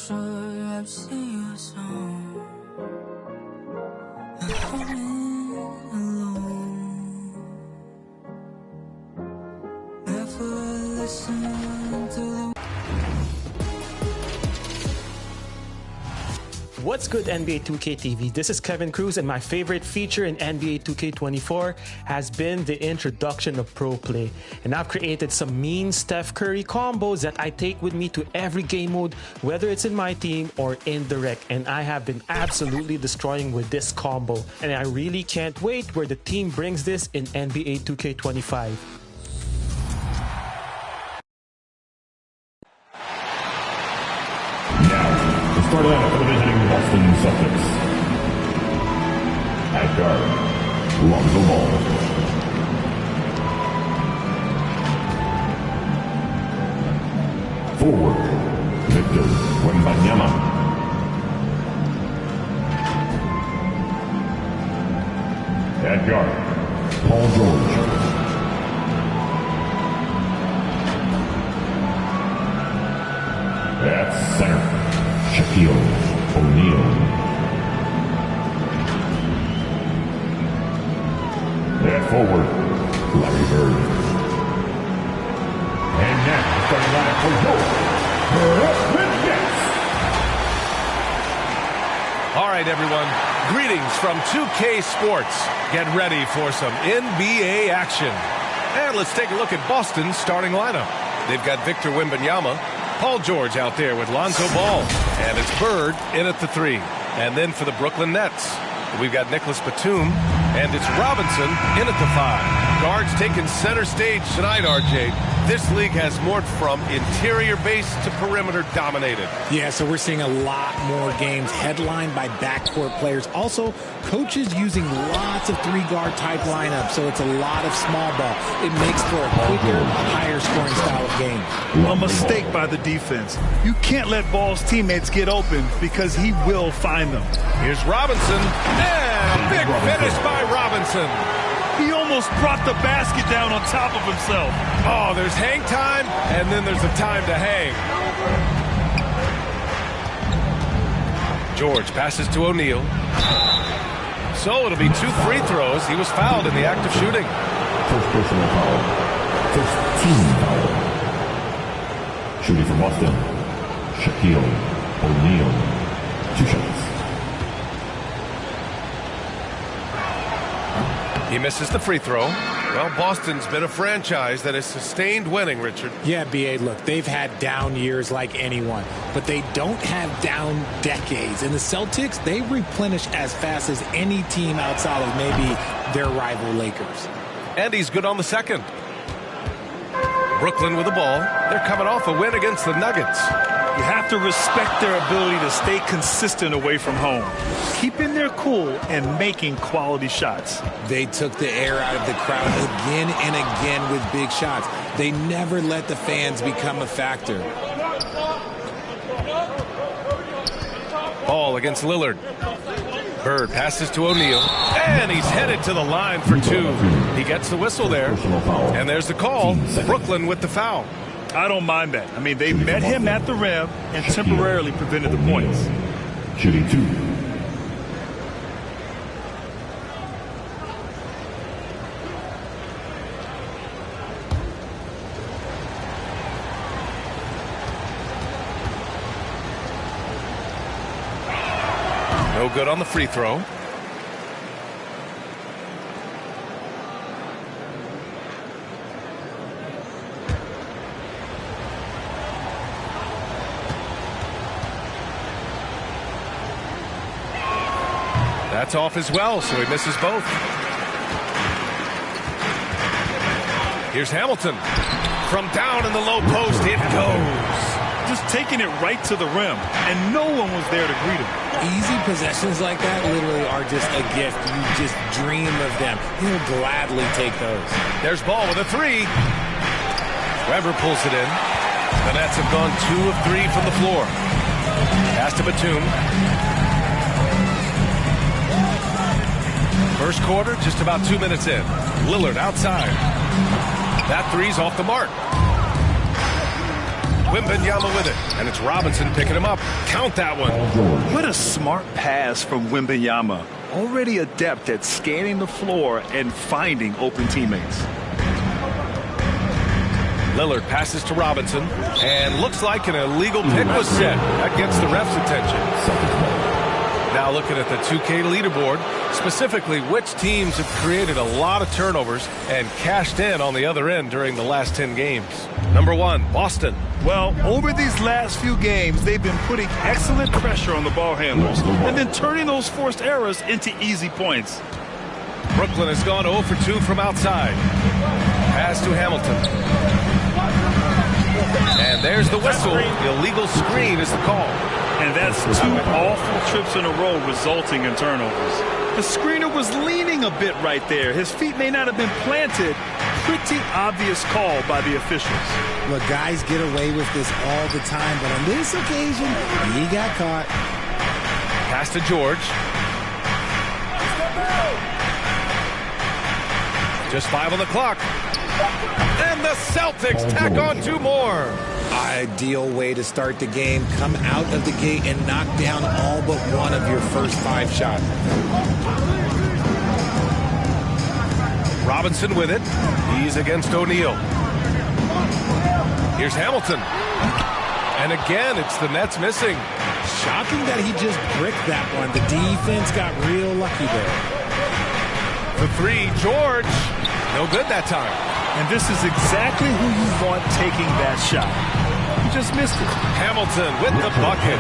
sure I've seen your song. I'm alone. Never listen to the. What's good, NBA 2K TV? This is Kevin Cruz, and my favorite feature in NBA 2K24 has been the introduction of Pro Play. And I've created some mean Steph Curry combos that I take with me to every game mode, whether it's in my team or in the rec. And I have been absolutely destroying with this combo. And I really can't wait where the team brings this in NBA 2K25. Start out for the visiting Boston Celtics. At guard, Lonzo Ball. Forward, Victor Wembanyama. At guard, Paul George. At center, Shaquille O'Neal. At forward, Larry Bird. And now, starting line for Brooklyn Nets. All right, everyone. Greetings from 2K Sports. Get ready for some NBA action. And let's take a look at Boston's starting lineup. They've got Victor Wembanyama, Paul George out there with Lonzo Ball. And it's Bird in at the 3. And then for the Brooklyn Nets, we've got Nicholas Batum, and it's Robinson in at the 5. Guards taking center stage tonight, RJ. This league has morphed from interior base to perimeter dominated. Yeah, so we're seeing a lot more games headlined by backcourt players. Also, coaches using lots of three-guard type lineups, so it's a lot of small ball. It makes for a quicker, higher-scoring style of game. A mistake by the defense. You can't let Ball's teammates get open because he will find them. Here's Robinson, and a big finish by Robinson. He almost brought the basket down on top of himself. Oh, there's hang time, and then there's the time to hang. George passes to O'Neal. So it'll be 2 free throws. He was fouled in the act of shooting. First personal foul. First team foul. Shooting from Boston, Shaquille O'Neal. 2 shots. He misses the free throw. Well, Boston's been a franchise that has sustained winning, Richard. Yeah, B.A., look, they've had down years like anyone, but they don't have down decades. And the Celtics, they replenish as fast as any team outside of maybe their rival Lakers. And he's good on the second. Brooklyn with the ball. They're coming off a win against the Nuggets. You have to respect their ability to stay consistent away from home, keeping their cool and making quality shots. They took the air out of the crowd again and again with big shots. They never let the fans become a factor. Ball against Lillard. Bird passes to O'Neal, and he's headed to the line for 2. He gets the whistle there, and there's the call. Brooklyn with the foul. I don't mind that. I mean, they met him at the rim and temporarily prevented the points. Shooting 2. No good on the free throw. That's off as well, so he misses both. Here's Hamilton. From down in the low post, it goes. Just taking it right to the rim, and no one was there to greet him. Easy possessions like that literally are just a gift. You just dream of them. He'll gladly take those. There's Ball with a 3. Weber pulls it in. The Nets have gone 2 of 3 from the floor. Pass to Batum. First quarter, just about 2 minutes in. Lillard outside. That 3's off the mark. Wembanyama with it, and it's Robinson picking him up. Count that one. What a smart pass from Wembanyama. Already adept at scanning the floor and finding open teammates. Lillard passes to Robinson, and looks like an illegal pick was set. That gets the ref's attention. Now looking at the 2K leaderboard, specifically which teams have created a lot of turnovers and cashed in on the other end during the last 10 games. Number 1, Boston. Well, over these last few games, they've been putting excellent pressure on the ball handlers and then turning those forced errors into easy points. Brooklyn has gone 0 for 2 from outside. Pass to Hamilton. And there's the whistle. The illegal screen is the call. And that's 2 awful trips in a row resulting in turnovers. The screener was leaning a bit right there. His feet may not have been planted. Pretty obvious call by the officials. Look, guys get away with this all the time, but on this occasion, he got caught. Pass to George. Just 5 on the clock. And the Celtics tack on 2 more. Ideal way to start the game. Come out of the gate and knock down all but one of your first 5 shots. Robinson with it. He's against O'Neal. Here's Hamilton. And again, it's the Nets missing. Shocking that he just bricked that one. The defense got real lucky there. The 3, George. No good that time. And this is exactly who you want taking that shot. He just missed it. Hamilton with the bucket.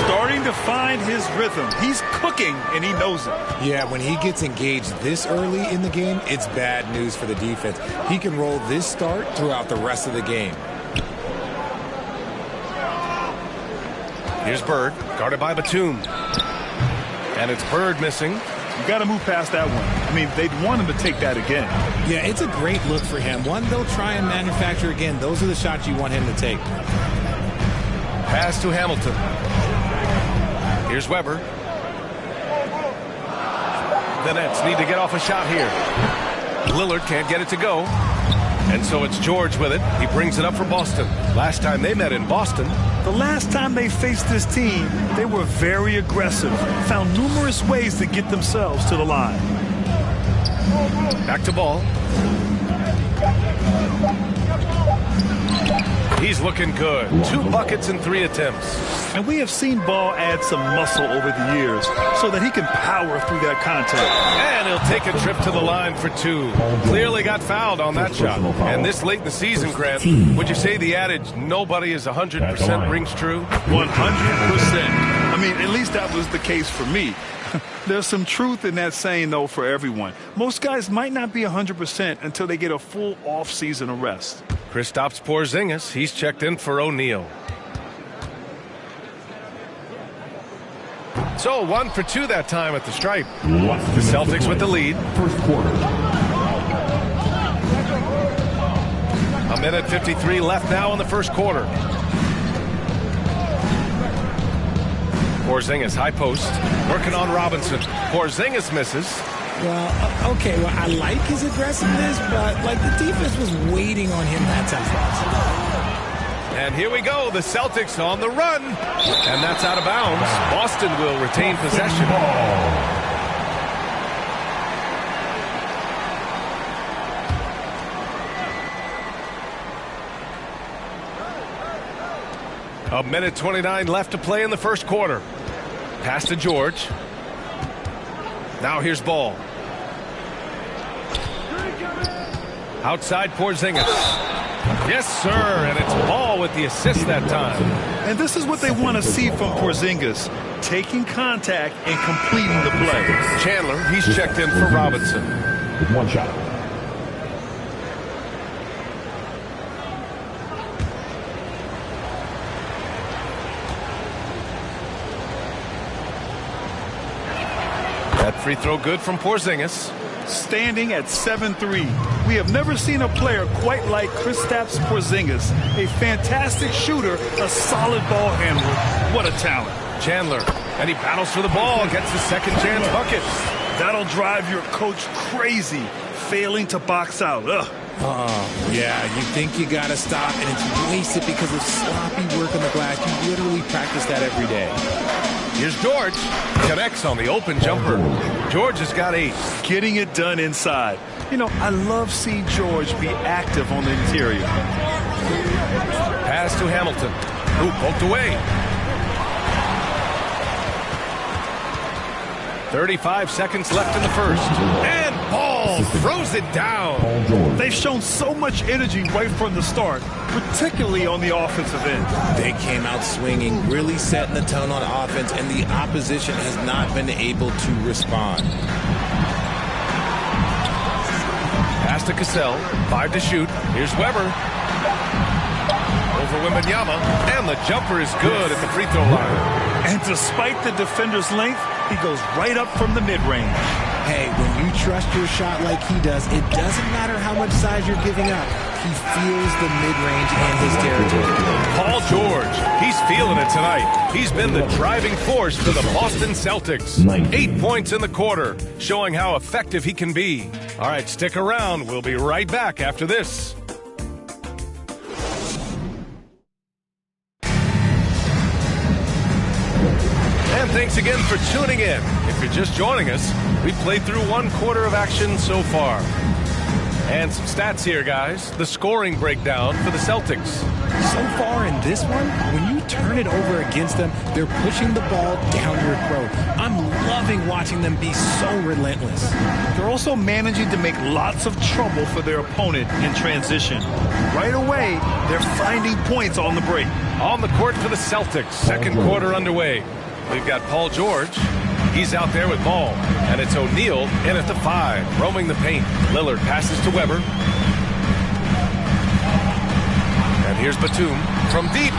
Starting to find his rhythm. He's cooking, and he knows it. Yeah, when he gets engaged this early in the game, it's bad news for the defense. He can roll this start throughout the rest of the game. Here's Bird, guarded by Batum. And it's Bird missing. You got to move past that one. I mean, they'd want him to take that again. Yeah, it's a great look for him. One they'll try and manufacture again. Those are the shots you want him to take. Pass to Hamilton. Here's Weber. The Nets need to get off a shot here. Lillard can't get it to go. And so it's George with it. He brings it up for Boston. Last time they met in Boston. The last time they faced this team, they were very aggressive. Found numerous ways to get themselves to the line. Back to Ball. He's looking good. 2 buckets and 3 attempts. And we have seen Ball add some muscle over the years so that he can power through that contact. And he'll take a trip to the line for 2. Clearly got fouled on that shot. And this late in the season, Grant, would you say the adage, nobody is 100% rings true? 100%. I mean, at least that was the case for me. There's some truth in that saying, though, for everyone. Most guys might not be 100% until they get a full off-season of rest. Kristaps Porzingis, he's checked in for O'Neal. So 1 for 2 that time at the stripe. The Celtics with the lead. First quarter. A minute 53 left now in the first quarter. Porzingis, high post, working on Robinson. Porzingis misses. Well, okay, well, I like his aggressiveness, but, like, the defense was waiting on him that time. And here we go, the Celtics on the run. And that's out of bounds. Boston will retain possession. A minute 29 left to play in the first quarter. Pass to George. Now here's Ball. Outside Porzingis. Yes, sir, and it's Ball with the assist that time. And this is what they want to see from Porzingis, taking contact and completing the play. Chandler, he's checked in for Robinson. With 1 shot. That free throw good from Porzingis. Standing at 7-3. We have never seen a player quite like Kristaps Porzingis. A fantastic shooter, a solid ball handler. What a talent. Chandler, and he battles for the ball, gets the second chance bucket. That'll drive your coach crazy, failing to box out. Ugh. Yeah, you think you got to stop, and it's wasted because of sloppy work on the glass. You literally practice that every day. Here's George. Connects on the open jumper. George has got 8. Getting it done inside. You know, I love seeing George be active on the interior. Pass to Hamilton. Ooh, poked away. 35 seconds left in the first. And Ball throws it down. They've shown so much energy right from the start, particularly on the offensive end. They came out swinging, really setting the tone on offense, and the opposition has not been able to respond. Pass to Cassell. 5 to shoot. Here's Weber. Over Wembanyama. And the jumper is good at the free throw line. And despite the defender's length, he goes right up from the mid-range. Hey, when you trust your shot like he does, it doesn't matter how much size you're giving up. He feels the mid-range in his territory. Paul George, he's feeling it tonight. He's been the driving force for the Boston Celtics. 8 points in the quarter, showing how effective he can be. All right, stick around. We'll be right back after this. And thanks again for tuning in. If you're just joining us, we've played through 1 quarter of action so far. And some stats here, guys. The scoring breakdown for the Celtics. So far in this one, when you turn it over against them, they're pushing the ball down your throat. I'm loving watching them be so relentless. They're also managing to make lots of trouble for their opponent in transition. Right away, they're finding points on the break. On the court for the Celtics. Second quarter underway. We've got Paul George. He's out there with Ball. And it's O'Neal in at the 5, roaming the paint. Lillard passes to Weber. And here's Batum from deep.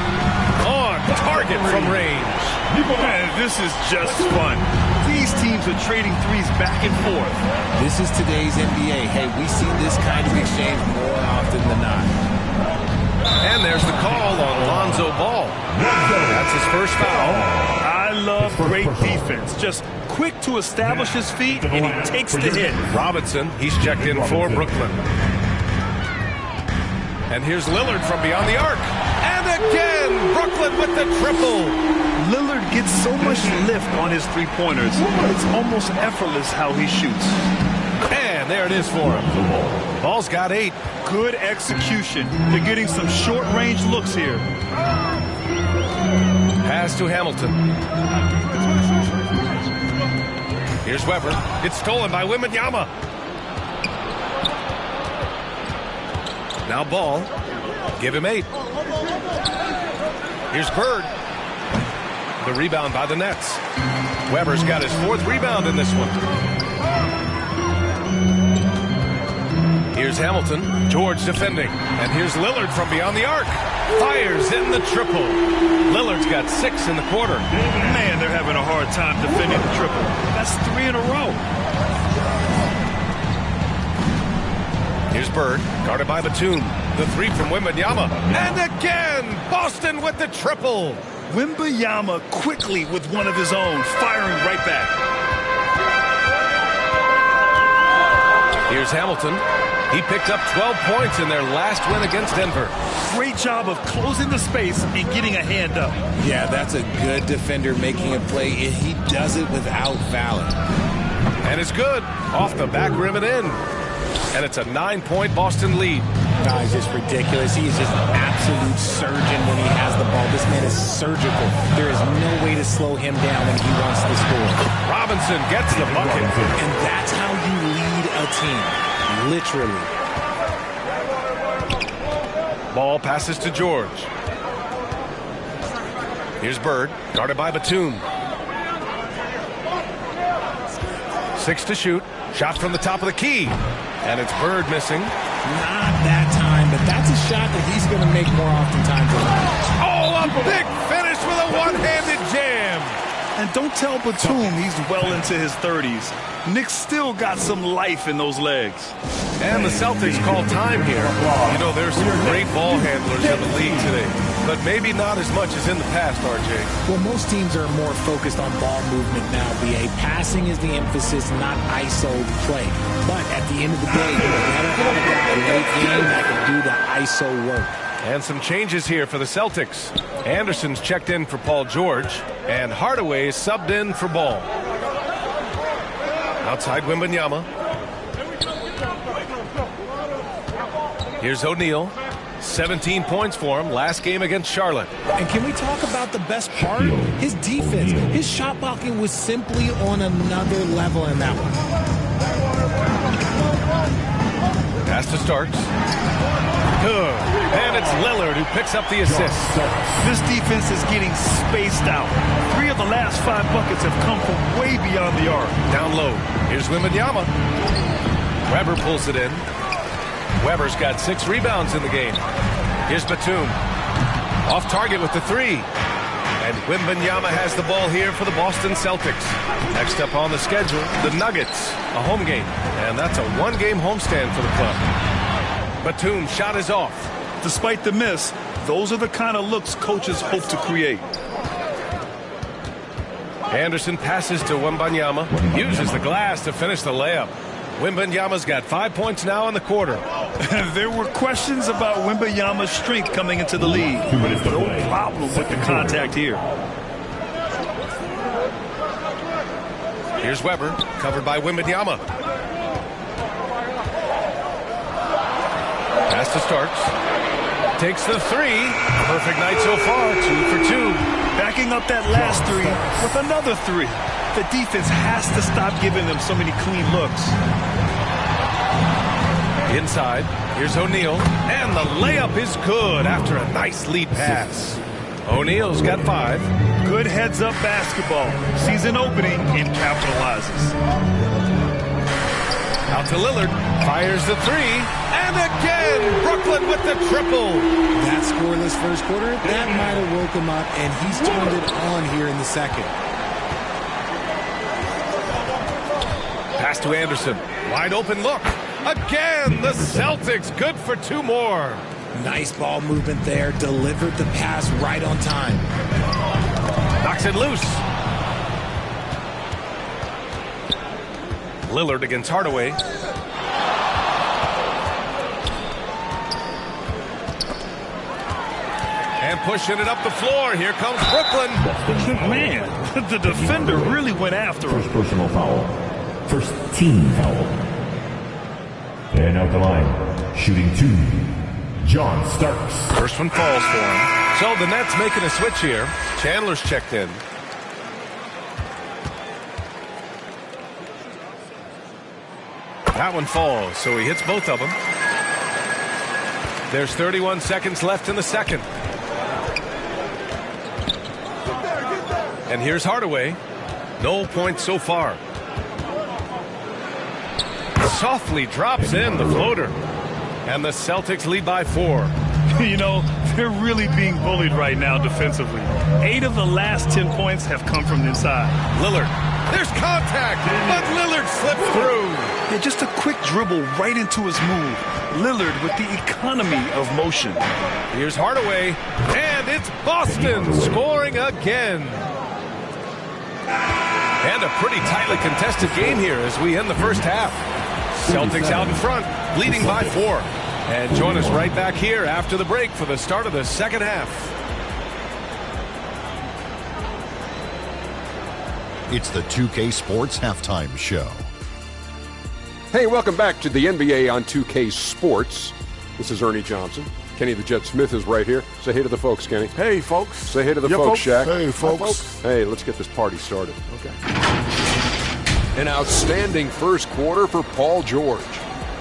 On target from range. Man, this is just fun. These teams are trading threes back and forth. This is today's NBA. Hey, we see this kind of exchange more often than not. And there's the call on Lonzo Ball. That's his first foul. I love great defense. Just quick to establish his feet, and he takes the hit. Robinson, he's checked in for Brooklyn. And here's Lillard from beyond the arc. And again, Brooklyn with the triple. Lillard gets so much lift on his three-pointers. It's almost effortless how he shoots. And there it is for him. Ball's got 8. Good execution. They're getting some short-range looks here. Pass to Hamilton. Here's Weber. It's stolen by Wembanyama. Now Ball. Give him 8. Here's Bird. The rebound by the Nets. Weber's got his 4th rebound in this one. Here's Hamilton. George defending. And here's Lillard from beyond the arc. Fires in the triple. Lillard's got 6 in the quarter. Man, they're having a hard time defending the triple. That's 3 in a row. Here's Bird, guarded by Batum. The 3 from Wembanyama. And again, Boston with the triple. Wembanyama quickly with one of his own, firing right back. Here's Hamilton. He picked up 12 points in their last win against Denver. Great job of closing the space and getting a hand up. Yeah, that's a good defender making a play. He does it without fouling. And it's good. Off the back rim and in. And it's a 9-point Boston lead. No, he's just ridiculous. He is just an absolute surgeon when he has the ball. This man is surgical. There is no way to slow him down when he wants to score. Robinson gets the bucket. And that's how you lead a team. Literally. Ball passes to George. Here's Bird, guarded by Batum. 6 to shoot. Shot from the top of the key. And it's Bird missing. Not that time, but that's a shot that he's going to make more oftentimes. Oh, a big finish with a one-handed jam. And don't tell Batum he's well into his 30s. Nick's still got some life in those legs. And the Celtics call time here. You know, there's some great ball handlers in the league today. but maybe not as much as in the past, RJ. Well, most teams are more focused on ball movement now, BA. Passing is the emphasis, not ISO play. But at the end of the day, you better have a guy late game that can do the ISO work. And some changes here for the Celtics. Anderson's checked in for Paul George, and Hardaway is subbed in for Ball. Outside Wembanyama. Here's O'Neal. 17 points for him last game against Charlotte. And can we talk about the best part? His defense. His shot blocking was simply on another level in that one. Pass to Starks. Good. And it's Lillard who picks up the assist. This defense is getting spaced out. 3 of the last 5 buckets have come from way beyond the arc. Down low. Here's Wembanyama. Weber pulls it in. Weber's got 6 rebounds in the game. Here's Batum. Off target with the 3. And Wembanyama has the ball here for the Boston Celtics. Next up on the schedule, the Nuggets, a home game. And that's a 1-game homestand for the club. Batum's shot is off. Despite the miss, those are the kind of looks coaches hope to create. Anderson passes to Wembanyama. Uses the glass to finish the layup. Wembanyama's got 5 points now in the quarter. There were questions about Wembanyama's strength coming into the league, but it's no problem with the contact here. Here's Weber, covered by Wembanyama. Pass to Starks. Takes the 3. Perfect night so far, 2 for 2. Backing up that last 3 with another 3. The defense has to stop giving them so many clean looks. Inside, here's O'Neal, and the layup is good after a nice lead pass. O'Neal's got 5. Good heads-up basketball. Sees an opening and capitalizes. Out to Lillard, fires the 3, and again, Brooklyn with the triple. That scoreless first quarter, that might have woke him up, and he's turned it on here in the second. Pass to Anderson. Wide open look. Again, the Celtics good for 2 more. Nice ball movement there. Delivered the pass right on time. Knocks it loose. Lillard against Hardaway. And pushing it up the floor. Here comes Brooklyn. Man, the defender really went after him. First personal foul. First team foul. And out the line, shooting 2, John Starks. First one falls for him. So the Nets making a switch here. Chandler's checked in. That one falls, so he hits both of them. There's 31 seconds left in the second. And here's Hardaway. No points so far. Softly drops in the floater. And the Celtics lead by 4. You know, they're really being bullied right now defensively. 8 of the last 10 points have come from inside. Lillard. There's contact, but Lillard slips through. Yeah, just a quick dribble right into his move. Lillard with the economy of motion. Here's Hardaway, and it's Boston scoring again. And a pretty tightly contested game here as we end the first half. Celtics out in front, leading by 4. And join us right back here after the break for the start of the second half. It's the 2K Sports Halftime Show. Hey, welcome back to the NBA on 2K Sports. This is Ernie Johnson. Kenny the Jet Smith is right here. Say hey to the folks, Kenny. Hey, folks. Say hey to the folks, Shaq. Hey, folks. Hey, let's get this party started. Okay. An outstanding first quarter for Paul George.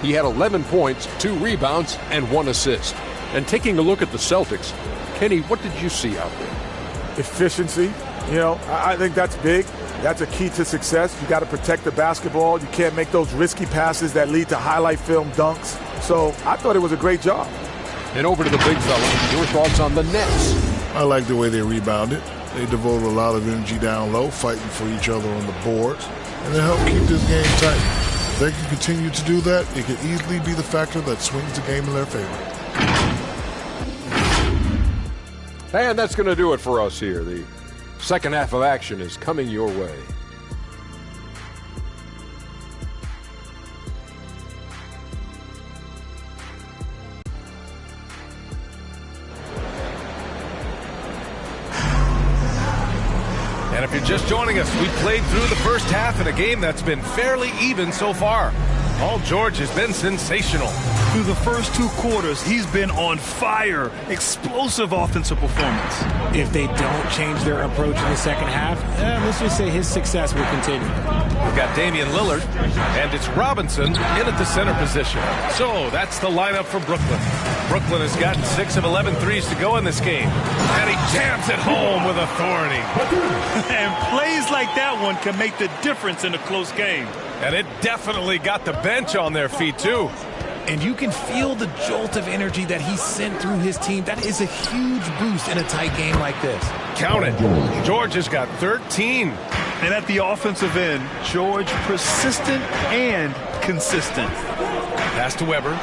He had 11 points, 2 rebounds, and 1 assist. And taking a look at the Celtics, Kenny, what did you see out there? Efficiency. You know, I think that's big. That's a key to success. You got to protect the basketball. You can't make those risky passes that lead to highlight film dunks. So I thought it was a great job. And over to the big fella. Your thoughts on the Nets? I like the way they rebounded. They devoted a lot of energy down low, fighting for each other on the boards, and they helped keep this game tight. If they can continue to do that, it could easily be the factor that swings the game in their favor. And that's going to do it for us here. The second half of action is coming your way. And if you're just joining us, we played through the first half in a game that's been fairly even so far. Paul George has been sensational. Through the first 2 quarters, he's been on fire. Explosive offensive performance. If they don't change their approach in the second half, let's just say his success will continue. We've got Damian Lillard, and it's Robinson in at the center position. So that's the lineup for Brooklyn. Brooklyn has gotten 6 of 11 threes to go in this game. And he jams it home with authority. And plays like that one can make the difference in a close game. And it definitely got the bench on their feet, too. And you can feel the jolt of energy that he sent through his team. That is a huge boost in a tight game like this. Count it. George has got 13. And at the offensive end, George persistent and consistent. Pass to Weber.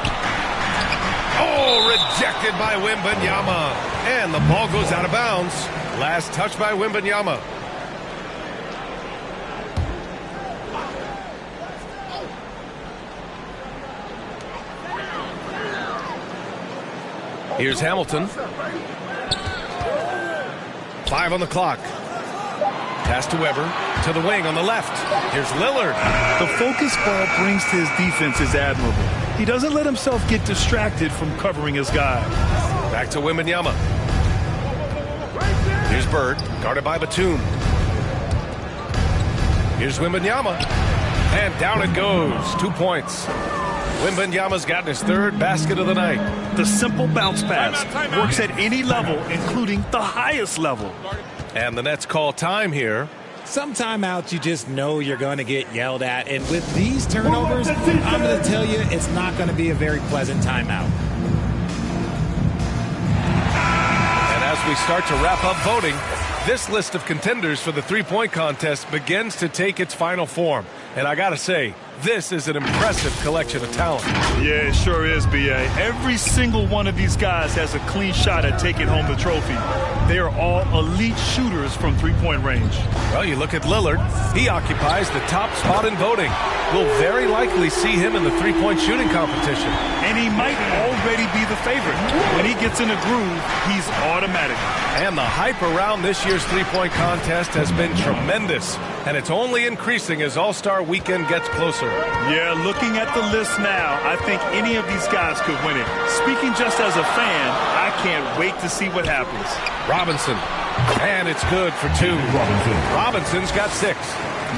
Oh, rejected by Wembanyama. And the ball goes out of bounds. Last touch by Wembanyama. Here's Hamilton. 5 on the clock. Pass to Weber. To the wing on the left. Here's Lillard. The focus ball brings to his defense is admirable. He doesn't let himself get distracted from covering his guy. Back to Wembanyama. Here's Bird. Guarded by Batum. Here's Wembanyama. And down it goes. 2 points. Wembanyama's gotten his 3rd basket of the night. The simple bounce pass works at any level, including the highest level. And the Nets call time here. Some timeouts you just know you're going to get yelled at. And with these turnovers, I'm going to tell you it's not going to be a very pleasant timeout. And as we start to wrap up voting, this list of contenders for the three-point contest begins to take its final form. And I got to say, this is an impressive collection of talent. Yeah, it sure is, B.A. Every single one of these guys has a clean shot at taking home the trophy. They are all elite shooters from three-point range. Well, you look at Lillard. He occupies the top spot in voting. We'll very likely see him in the three-point shooting competition. And he might already be the favorite. When he gets in a groove, he's automatic. And the hype around this year's three-point contest has been tremendous. And it's only increasing as All-Star Weekend gets closer. Yeah, looking at the list now, I think any of these guys could win it. Speaking just as a fan, I can't wait to see what happens. Robinson. And it's good for 2. Robinson's got 6.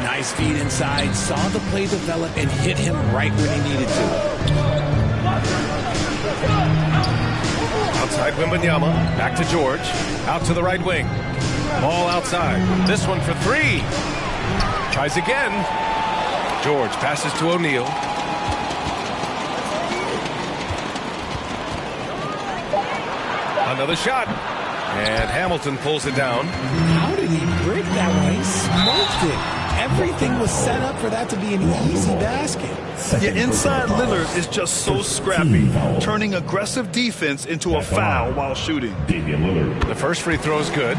Nice feed inside, saw the play develop and hit him right when he needed to. Outside Wembanyama, back to George, out to the right wing. Ball outside, this one for 3. Tries again. George passes to O'Neal. Another shot. And Hamilton pulls it down. How did he break that one? He smoked it. Everything was set up for that to be an easy basket. Yeah, inside Lillard is just so scrappy, turning aggressive defense into a foul while shooting. The first free throw is good.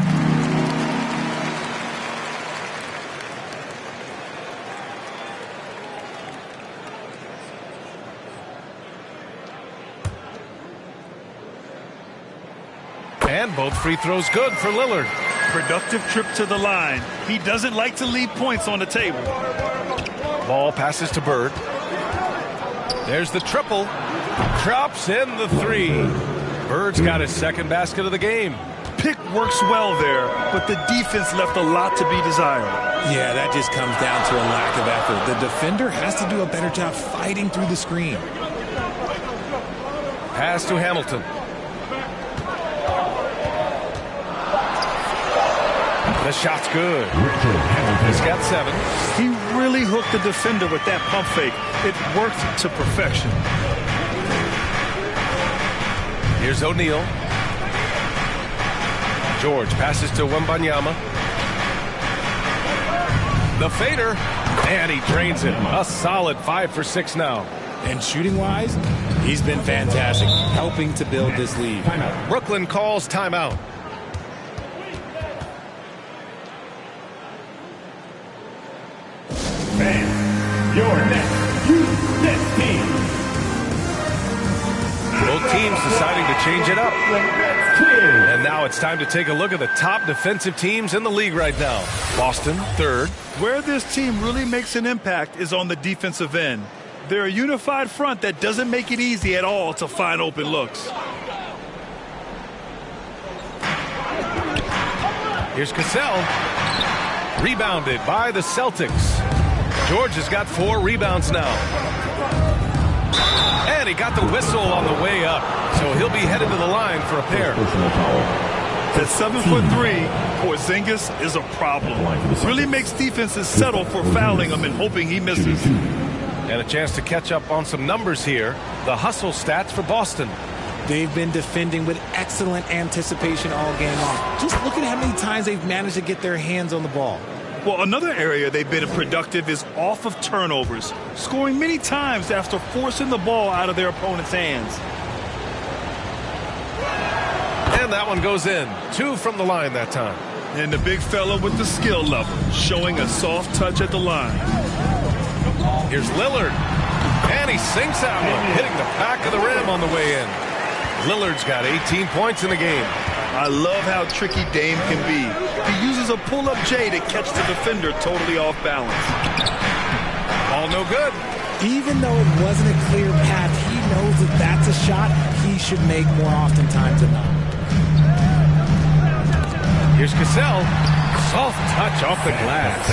And both free throws good for Lillard. Productive trip to the line. He doesn't like to leave points on the table. Ball passes to Bird. There's the triple. Drops in the 3. Bird's got his second basket of the game. Pick works well there, but the defense left a lot to be desired. Yeah, that just comes down to a lack of effort. The defender has to do a better job fighting through the screen. Pass to Hamilton. The shot's good. He's got 7. He really hooked the defender with that pump fake. It worked to perfection. Here's O'Neal. George passes to Wembanyama. The fader. And he drains it. A solid 5 for 6 now. And shooting-wise, he's been fantastic, helping to build this lead. Brooklyn calls timeout. Your next U.S. team. Both teams deciding to change it up. And now it's time to take a look at the top defensive teams in the league right now. Boston, third. Where this team really makes an impact is on the defensive end. They're a unified front that doesn't make it easy at all to find open looks. Here's Cassell. Rebounded by the Celtics. George has got 4 rebounds now. And he got the whistle on the way up. So he'll be headed to the line for a pair. At 7'3", Porzingis is a problem. Really makes defenses settle for fouling him and hoping he misses. And a chance to catch up on some numbers here. The hustle stats for Boston. They've been defending with excellent anticipation all game long. Just look at how many times they've managed to get their hands on the ball. Well, another area they've been productive is off of turnovers, scoring many times after forcing the ball out of their opponent's hands. And that one goes in. 2 from the line that time. And the big fella with the skill level, showing a soft touch at the line. Here's Lillard. And he sinks that one, hitting the back of the rim on the way in. Lillard's got 18 points in the game. I love how tricky Dame can be. He uses a pull-up J to catch the defender totally off balance. All no good. Even though it wasn't a clear path, he knows that that's a shot he should make more oftentimes than not. Here's Cassell. Soft touch off the glass.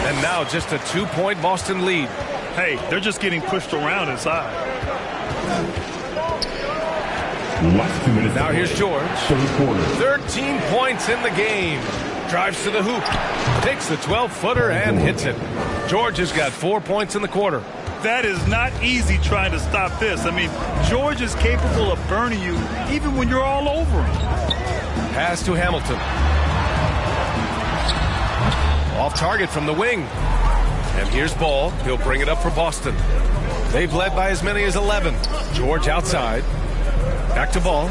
And now just a 2-point Boston lead. Hey, they're just getting pushed around inside. Now here's George. 13 points in the game. Drives to the hoop. Takes the 12-footer and hits it. George has got 4 points in the quarter. That is not easy trying to stop this. I mean, George is capable of burning you even when you're all over him. Pass to Hamilton. Off target from the wing. And here's Ball. He'll bring it up for Boston. They've led by as many as 11. George outside. Back to Ball.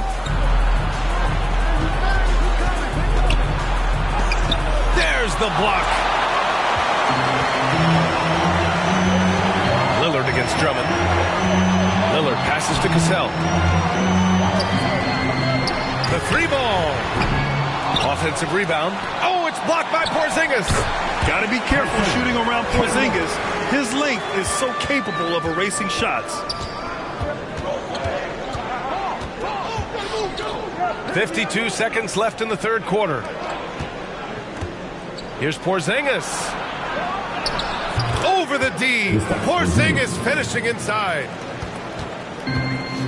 There's the block. Lillard against Drummond. Lillard passes to Cassell. The 3-ball. Offensive rebound. Oh, it's blocked by Porzingis. Got to be careful shooting around Porzingis. His length is so capable of erasing shots. 52 seconds left in the third quarter. Here's Porzingis. Over the D. Porzingis finishing inside.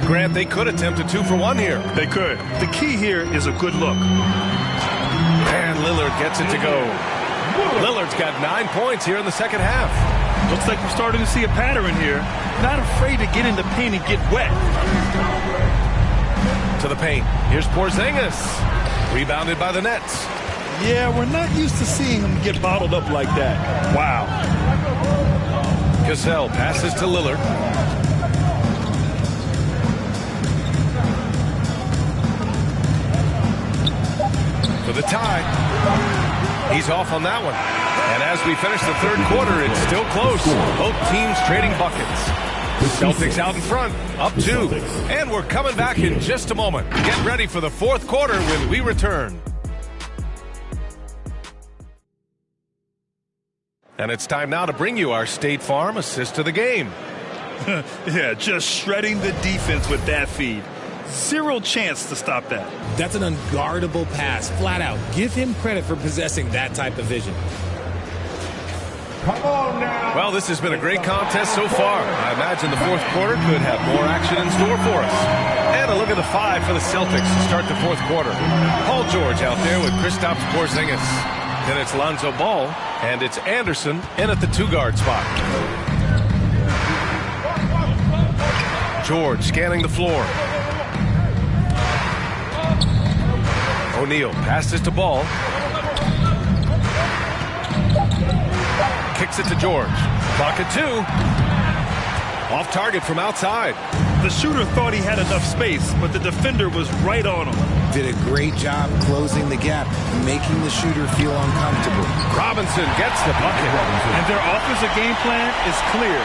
Grant, they could attempt a 2-for-1 here. They could. The key here is a good look. And Lillard gets it to go. Lillard's got 9 points here in the second half. Looks like we're starting to see a pattern here. Not afraid to get in the paint and get wet. To the paint. Here's Porzingis. Rebounded by the Nets. Yeah, we're not used to seeing him get bottled up like that. Wow. Cassell passes to Lillard. For the tie. He's off on that one. And as we finish the third quarter, it's still close. Both teams trading buckets. Celtics out in front, up 2. And we're coming back in just a moment. Get ready for the fourth quarter when we return. And it's time now to bring you our State Farm assist to the game. Yeah, just shredding the defense with that feed. Zero chance to stop that. That's an unguardable pass, flat out. Give him credit for possessing that type of vision. Come on now. Well, this has been a great contest so far. I imagine the fourth quarter could have more action in store for us. And a look at the 5 for the Celtics to start the fourth quarter. Paul George out there with Kristaps Porzingis. Then it's Lonzo Ball, and it's Anderson in at the 2-guard spot. George scanning the floor. O'Neal passes to Ball. Kicks it to George. Clock at 2. Off target from outside. The shooter thought he had enough space, but the defender was right on him. did a great job closing the gap, making the shooter feel uncomfortable. Robinson gets the bucket. And their offensive game plan is clear.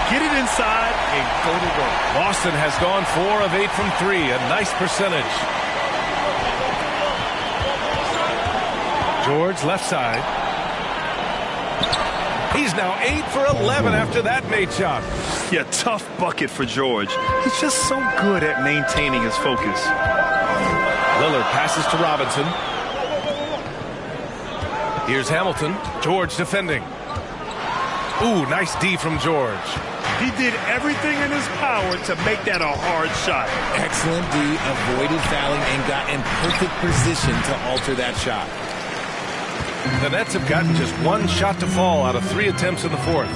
Get it inside and go to work. Boston has gone 4 of 8 from 3, a nice percentage. George left side. He's now 8 for 11 after that made shot. Yeah, tough bucket for George. He's just so good at maintaining his focus. Lillard passes to Robinson. Here's Hamilton. George defending. Ooh, nice D from George. He did everything in his power to make that a hard shot. Excellent D, avoided fouling and got in perfect position to alter that shot. The Nets have gotten just 1 shot to fall out of 3 attempts in the 4th.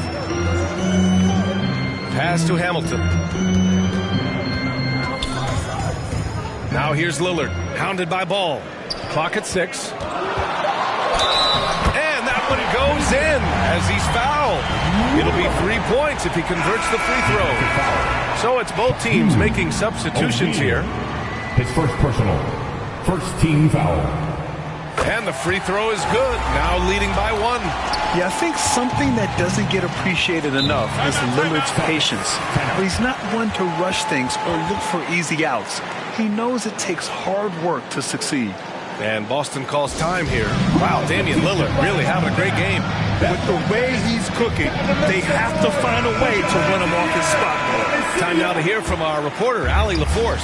Pass to Hamilton. Now here's Lillard, hounded by Ball. Clock at 6. And that one goes in as he's fouled. It'll be 3 points if he converts the free throw. So it's both teams making substitutions here. His first personal. First team foul. And the free throw is good, now leading by 1. Yeah, I think something that doesn't get appreciated enough is Lillard's patience. He's not one to rush things or look for easy outs. He knows it takes hard work to succeed. And Boston calls time here. Wow, Damian Lillard really having a great game. With the way he's cooking, they have to find a way to run him off his spot. Time now to hear from our reporter, Allie LaForce.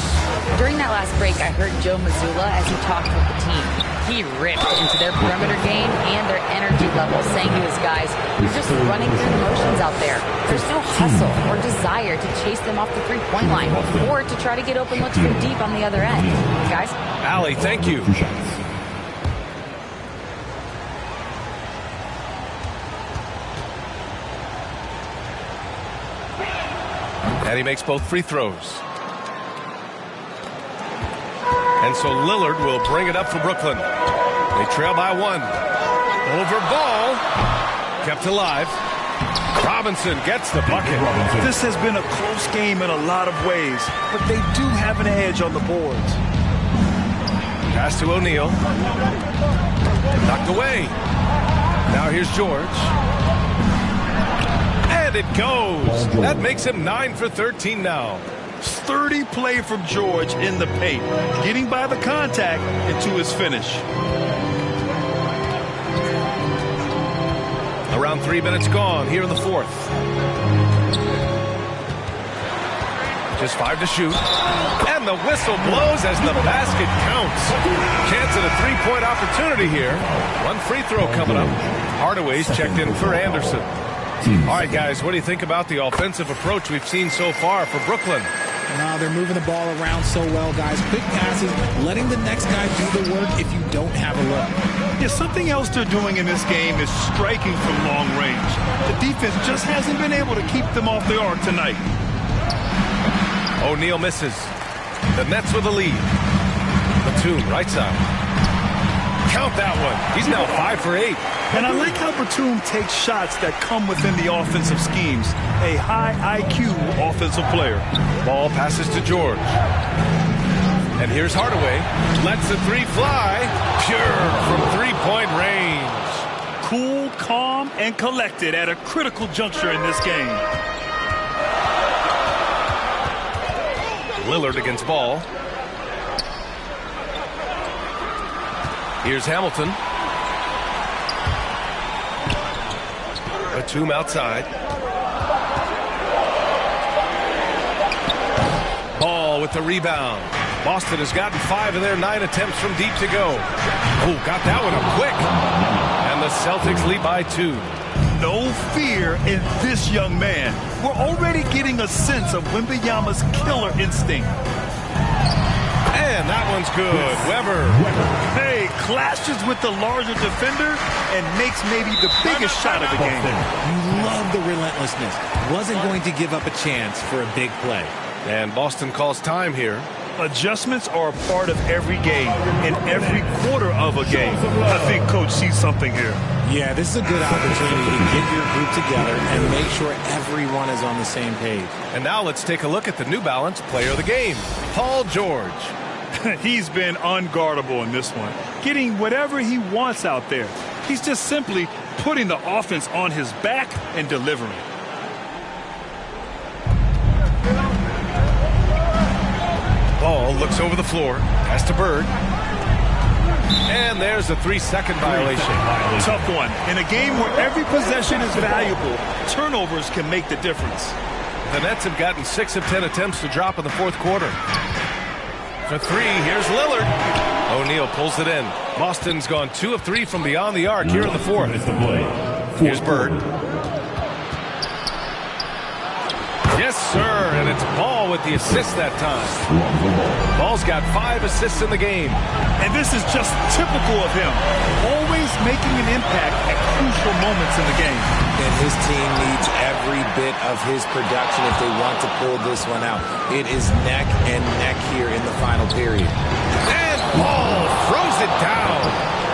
During that last break, I heard Joe Mazzulla as he talked with the team. He ripped into their perimeter game and their energy level, saying to his guys, "You're just running through the motions out there. There's no hustle or desire to chase them off the three-point line or to try to get open looks from deep on the other end." Guys? Allie, thank you. And he makes both free throws. And so Lillard will bring it up for Brooklyn. They trail by 1. Over Ball. Kept alive. Robinson gets the bucket. This has been a close game in a lot of ways, but they do have an edge on the boards. Pass to O'Neal. Knocked away. Now here's George. And it goes. That makes him 9 for 13 now. Sturdy play from George in the paint, getting by the contact and to his finish. Around 3 minutes gone here in the 4th. Just 5 to shoot. And the whistle blows as the basket counts. Chance at a 3-point opportunity here. 1 free throw coming up. Hardaway's checked in for Anderson. All right, guys, what do you think about the offensive approach we've seen so far for Brooklyn? They're moving the ball around so well, guys. Quick passes, letting the next guy do the work if you don't have a look. Yeah, something else they're doing in this game is striking from long range. The defense just hasn't been able to keep them off the arc tonight. O'Neal misses. The Nets with the lead. Batum, right side. Count that one. He's now 5 for 8. And I like how Batum takes shots that come within the offensive schemes. A high IQ offensive player. Ball passes to George. And here's Hardaway. Lets the 3 fly. Pure from 3-point range. Cool, calm, and collected at a critical juncture in this game. Lillard against Ball. Here's Hamilton. Batum outside. Ball with the rebound. Boston has gotten 5 of their 9 attempts from deep to go. Oh, got that one up quick. And the Celtics lead by 2. No fear in this young man. We're already getting a sense of Wembanyama's killer instinct. And that one's good. Weber. Hey, clashes with the larger defender and makes maybe the biggest shot of the game. You love the relentlessness. Wasn't going to give up a chance for a big play. And Boston calls time here. Adjustments are a part of every game, in every quarter of a game. I think Coach sees something here. Yeah, this is a good opportunity to get your group together and make sure everyone is on the same page. And now let's take a look at the New Balance player of the game, Paul George. He's been unguardable in this one, getting whatever he wants out there. He's just simply putting the offense on his back and delivering. Ball looks over the floor, pass to Bird. And there's a 3-second violation. Tough one. In a game where every possession is valuable, turnovers can make the difference. The Nets have gotten 6 of 10 attempts to drop in the fourth quarter. For 3, here's Lillard. O'Neal pulls it in. Boston's gone 2 of 3 from beyond the arc here in the fourth. Here's Bird. Yes, sir, and it's Ball with the assist that time. Ball's got 5 assists in the game. And this is just typical of him, always making an impact at crucial moments in the game. And his team needs every bit of his production if they want to pull this one out. It is neck and neck here in the final period. And Ball throws it down.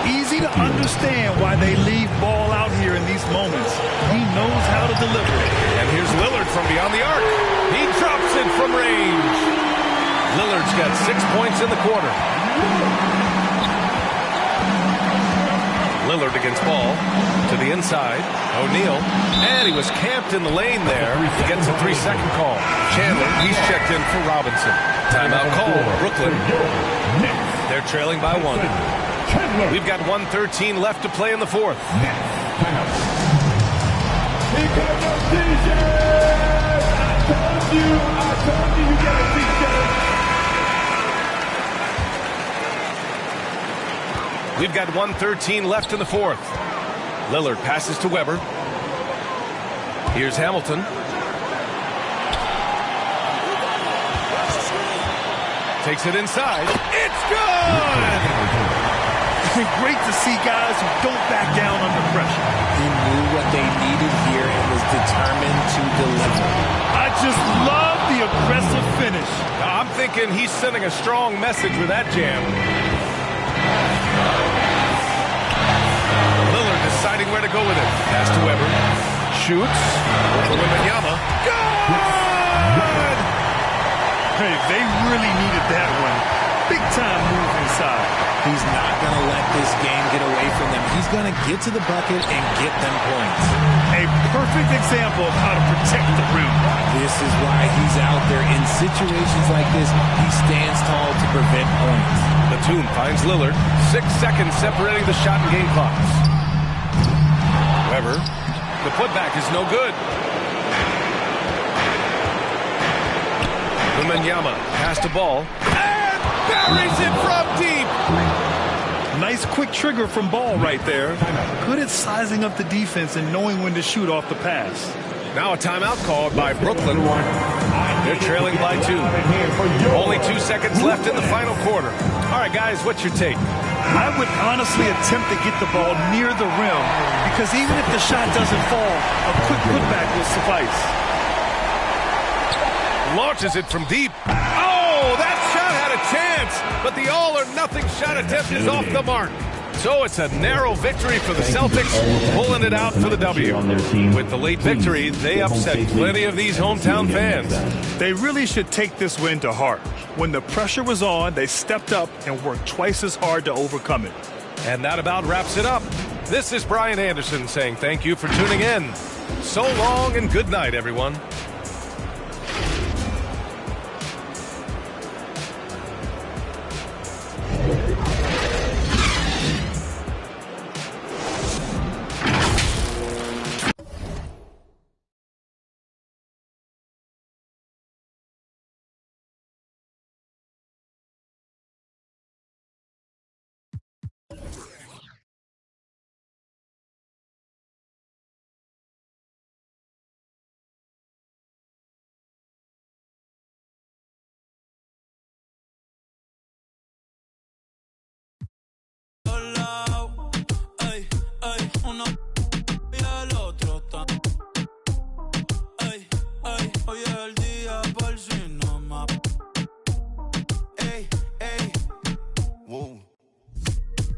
Easy to understand why they leave Ball out here in these moments. He knows how to deliver it. And here's Lillard from beyond the arc. He drops it from range. Lillard's got 6 points in the quarter. Lillard against Ball to the inside. O'Neal. And he was camped in the lane there. He gets a 3-second call. Chandler, he's checked in for Robinson. Timeout call, Brooklyn. They're trailing by 1. We've got 1:13 left to play in the fourth. We've got 1:13 left in the fourth. Lillard passes to Weber. Here's Hamilton. Takes it inside. It's good! Great to see guys who don't back down under pressure. He knew what they needed here and was determined to deliver. I just love the aggressive finish. I'm thinking he's sending a strong message with that jam. Lillard deciding where to go with it. Pass to Weber. Shoots. Over Wembanyama. Good! Hey, they really needed that one. Big time move inside. He's not going to let this game get away from them. He's going to get to the bucket and get them points. A perfect example of how to protect the rim. This is why he's out there in situations like this. He stands tall to prevent points. Batum finds Lillard. 6 seconds separating the shot and game clocks. Weber. The putback is no good. Wembanyama pass to Ball. Buries it from deep. Nice quick trigger from Ball right there. Good at sizing up the defense and knowing when to shoot off the pass. Now a timeout called by Brooklyn. They're trailing by 2. Only 2 seconds left in the final quarter. All right, guys, what's your take? I would honestly attempt to get the ball near the rim because even if the shot doesn't fall, a quick putback will suffice. Launches it from deep. Oh, that shot had a chance, but the all-or-nothing shot attempt is off the mark. So it's a narrow victory for the Celtics, pulling it out for the W. With the late victory, they upset plenty of these hometown fans. They really should take this win to heart. When the pressure was on, they stepped up and worked twice as hard to overcome it. And that about wraps it up. This is Brian Anderson saying thank you for tuning in. So long and good night, everyone.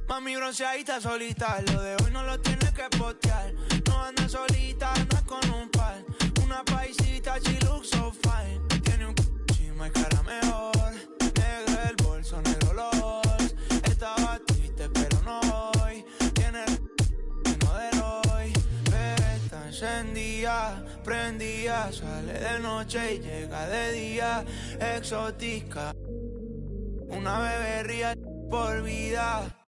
Mami bronceadita solita, lo de hoy no lo tienes que postear. No anda solita, anda con un par. Una paisita, she looks so fine. Tiene un chima y cara mejor. Negro el bolso, negro encendida, prendía, sale de noche y llega de día, exótica. Una beberría por vida.